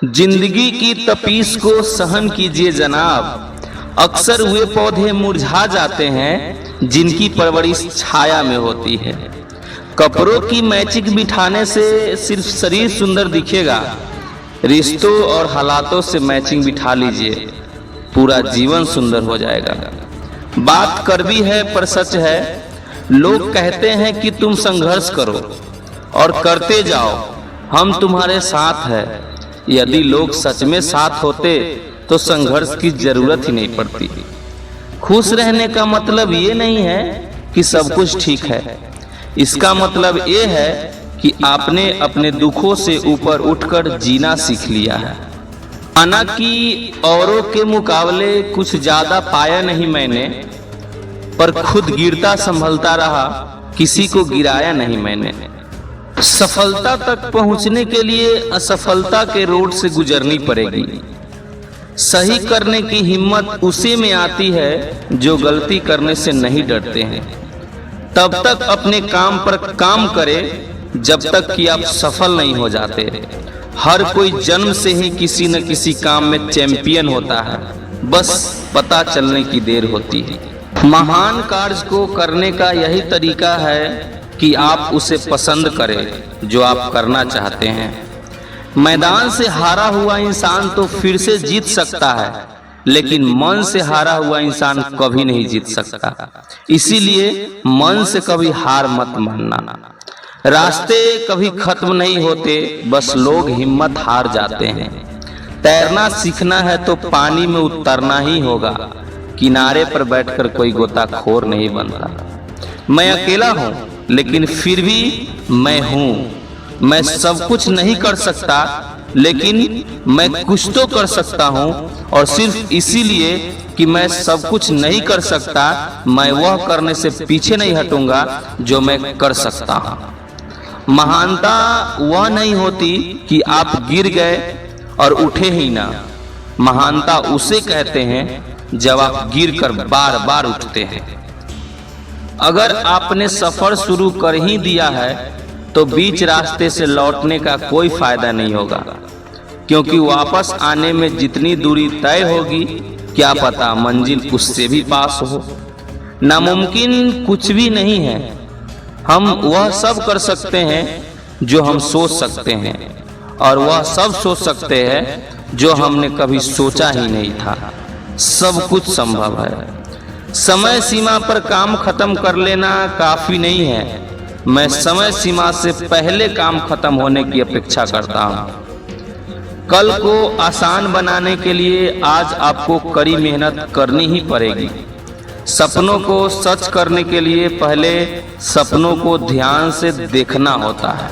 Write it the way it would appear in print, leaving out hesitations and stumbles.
जिंदगी की तपीस को सहन कीजिए जनाब। अक्सर वे पौधे मुरझा जाते हैं जिनकी परवरिश छाया में होती है। कपड़ों की मैचिंग बिठाने से सिर्फ शरीर सुंदर दिखेगा, रिश्तों और हालातों से मैचिंग बिठा लीजिए, पूरा जीवन सुंदर हो जाएगा। बात कड़वी है पर सच है। लोग कहते हैं कि तुम संघर्ष करो और करते जाओ, हम तुम्हारे साथ हैं। यदि लोग सच में साथ होते तो संघर्ष की जरूरत ही नहीं पड़ती। खुश रहने का मतलब ये नहीं है कि सब कुछ ठीक है, इसका मतलब ये है कि आपने अपने दुखों से ऊपर उठकर जीना सीख लिया है। माना कि औरों के मुकाबले कुछ ज्यादा पाया नहीं मैंने, पर खुद गिरता संभलता रहा, किसी को गिराया नहीं मैंने। सफलता तक पहुंचने के लिए असफलता के रोड से गुजरनी पड़ेगी। सही करने की हिम्मत उसी में आती है जो गलती करने से नहीं डरते हैं। तब तक अपने काम पर काम करें जब तक कि आप सफल नहीं हो जाते। हर कोई जन्म से ही किसी न किसी काम में चैंपियन होता है, बस पता चलने की देर होती है। महान कार्य को करने का यही तरीका है कि आप उसे पसंद करें जो आप करना चाहते हैं। मैदान से हारा हुआ इंसान तो फिर से जीत सकता है, लेकिन मन से हारा हुआ इंसान कभी नहीं जीत सकता। इसीलिए मन से कभी हार मत मानना। रास्ते कभी खत्म नहीं होते, बस लोग हिम्मत हार जाते हैं। तैरना सीखना है तो पानी में उतरना ही होगा, किनारे पर बैठकर कोई गोताखोर नहीं बनता। मैं अकेला हूँ लेकिन फिर भी मैं हूँ। मैं सब कुछ नहीं कर सकता, लेकिन मैं कुछ तो कर सकता हूँ, और सिर्फ इसीलिए कि मैं सब कुछ नहीं कर सकता, मैं वह करने से पीछे नहीं हटूंगा जो मैं कर सकता हूँ। महानता वह नहीं होती कि आप गिर गए और उठे ही ना। महानता उसे कहते हैं जब आप गिरकर बार बार उठते हैं। अगर आपने सफर शुरू कर ही दिया है तो बीच रास्ते से लौटने का कोई फायदा नहीं होगा, क्योंकि वापस आने में जितनी दूरी तय होगी क्या पता मंजिल उससे भी पास हो। नामुमकिन कुछ भी नहीं है। हम वह सब कर सकते हैं जो हम सोच सकते हैं, और वह सब सोच सकते हैं जो हमने कभी सोचा ही नहीं था। सब कुछ संभव है। समय सीमा पर काम खत्म कर लेना काफी नहीं है। मैं समय सीमा से पहले काम खत्म होने की अपेक्षा करता हूँ। कल को आसान बनाने के लिए आज आपको कड़ी मेहनत करनी ही पड़ेगी। सपनों को सच करने के लिए पहले सपनों को ध्यान से देखना होता है।